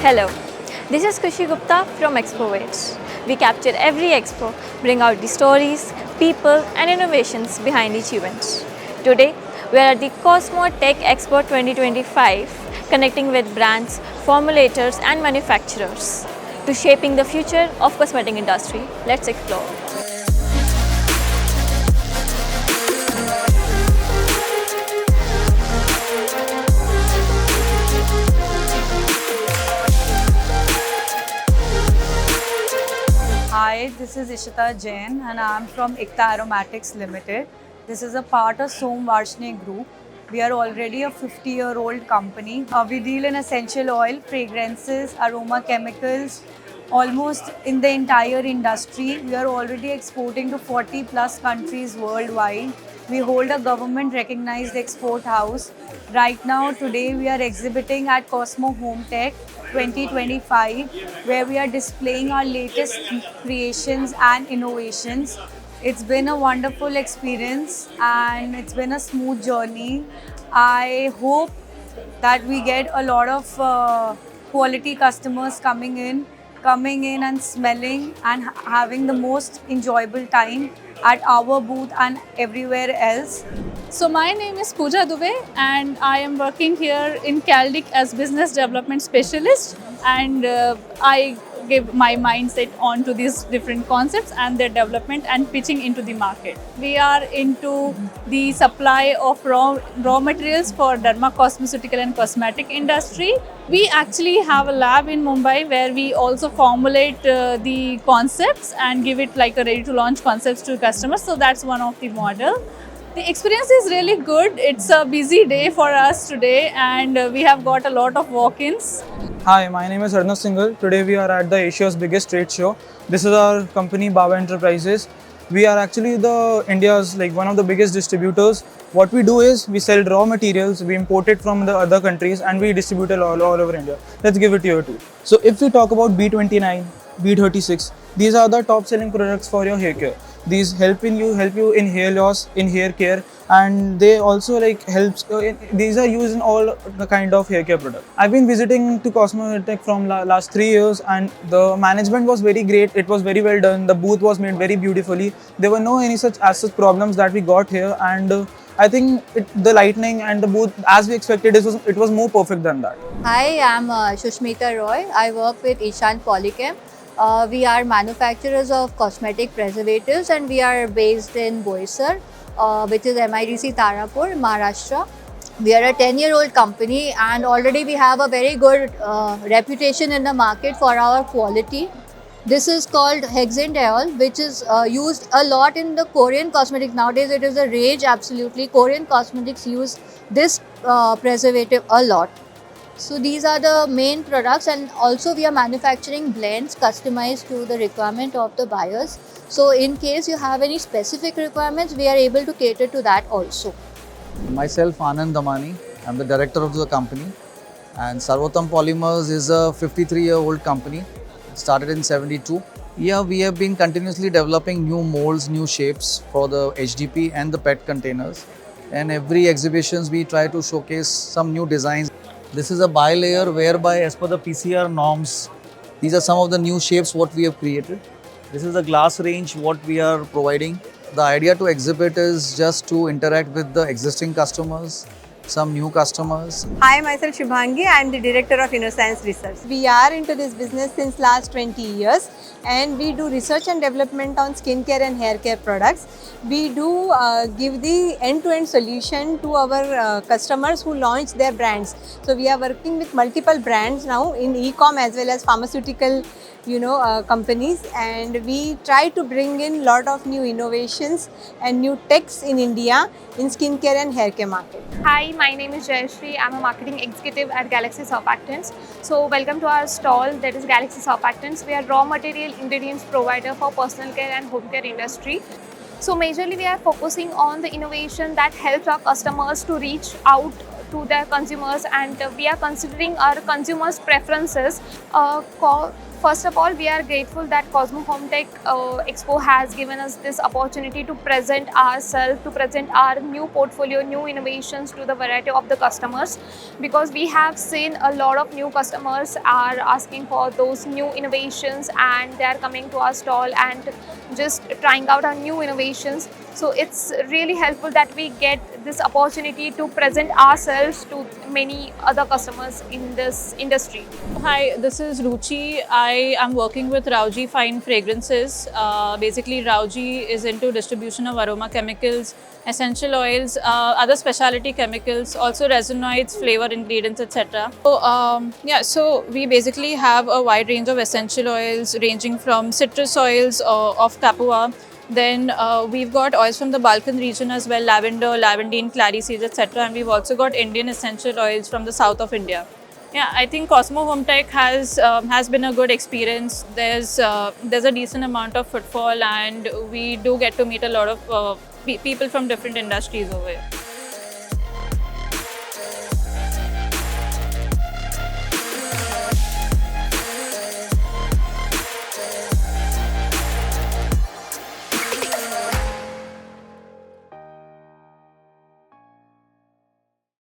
Hello, this is Kushi Gupta from ExpoWaves. We capture every expo, bring out the stories, people, and innovations behind each event. Today, we are at the Cosmo Tech Expo 2025, connecting with brands, formulators, and manufacturers to shaping the future of cosmetic industry. Let's explore. Hi, this is Ishita Jain and I am from Ikta Aromatics Limited. This is a part of Som Varshney Group. We are already a 50-year-old company. We deal in essential oil, fragrances, aroma chemicals, almost in the entire industry. We are already exporting to 40 plus countries worldwide. We hold a government recognized export house. Right now, today, we are exhibiting at Cosmo Home Tech 2025, where we are displaying our latest creations and innovations. It's been a wonderful experience and it's been a smooth journey. I hope that we get a lot of quality customers coming in and smelling and having the most enjoyable time at our booth and everywhere else. So my name is Pooja Dubey and I am working here in Caldic as business development specialist, and I give my mindset onto these different concepts and their development and pitching into the market. We are into the supply of raw materials for derma cosmeceutical and cosmetic industry. We actually have a lab in Mumbai where we also formulate the concepts and give it like a ready to launch concepts to customers. So that's one of the model. The experience is really good. It's a busy day for us today and we have got a lot of walk-ins. Hi, my name is Arnav Singhal. Today we are at the Asia's biggest trade show. This is our company Baba Enterprises. We are actually the India's one of the biggest distributors. What we do is we sell raw materials, we import it from the other countries and we distribute it all over India. Let's give it here too. So if we talk about B29, B36, these are the top selling products for your hair care. These help you in hair loss, in hair care, and they also helps. These are used in all the kind of hair care product. I've been visiting to Cosmo Tech from last 3 years, and the management was very great. It was very well done. The booth was made very beautifully. There were no any such problems that we got here, and I think the lighting and the booth, as we expected, it was more perfect than that. Hi, I'm Shushmita Roy. I work with Ishan Polychem. We are manufacturers of cosmetic preservatives and we are based in Boisar, which is MIDC Tarapur, Maharashtra. We are a 10-year-old company and already we have a very good reputation in the market for our quality. This is called hexandiol, which is used a lot in the Korean cosmetics. Nowadays it is a rage, absolutely. Korean cosmetics use this preservative a lot. So these are the main products, and also we are manufacturing blends customized to the requirement of the buyers. So in case you have any specific requirements, we are able to cater to that also. Myself, Anand Damani, I'm the director of the company, and Sarvotam Polymers is a 53-year-old company, started in 72. Yeah, we have been continuously developing new molds, new shapes for the HDP and the PET containers. And every exhibitions we try to showcase some new designs. This is a bilayer whereby as per the PCR norms, these are some of the new shapes what we have created. This is the glass range what we are providing. The idea to exhibit is just to interact with the existing customers, some new customers. Hi, myself Shubhangi. I am the Director of InnoScience Research. We are into this business since last 20 years and we do research and development on skincare and hair care products. We do give the end-to-end solution to our customers who launch their brands. So we are working with multiple brands now in e-com as well as pharmaceutical companies, and we try to bring in lot of new innovations and new techs in India in skincare and hair care market. Hi, my name is Jayashree. I'm a marketing executive at Galaxy Surfactants. So welcome to our stall, that is Galaxy Surfactants. We are raw material ingredients provider for personal care and home care industry. So majorly we are focusing on the innovation that helps our customers to reach out to their consumers, and we are considering our consumers' preferences. First of all, we are grateful that Cosmo Home Tech Expo has given us this opportunity to present ourselves, to present our new portfolio, new innovations to the variety of the customers, because we have seen a lot of new customers are asking for those new innovations, and they are coming to our stall and just trying out our new innovations. So it's really helpful that we get this opportunity to present ourselves to many other customers in this industry. Hi, this is Ruchi. I am working with Rauji Fine Fragrances. Basically, Rauji is into distribution of aroma chemicals, essential oils, other specialty chemicals, also resinoids, flavor ingredients, etc. So we basically have a wide range of essential oils ranging from citrus oils of Capua. Then we've got oils from the Balkan region as well, lavender, lavandine, clary seeds, etc. And we've also got Indian essential oils from the south of India. Yeah, I think Cosmo Home Tech has been a good experience. There's a decent amount of footfall, and we do get to meet a lot of people from different industries over here.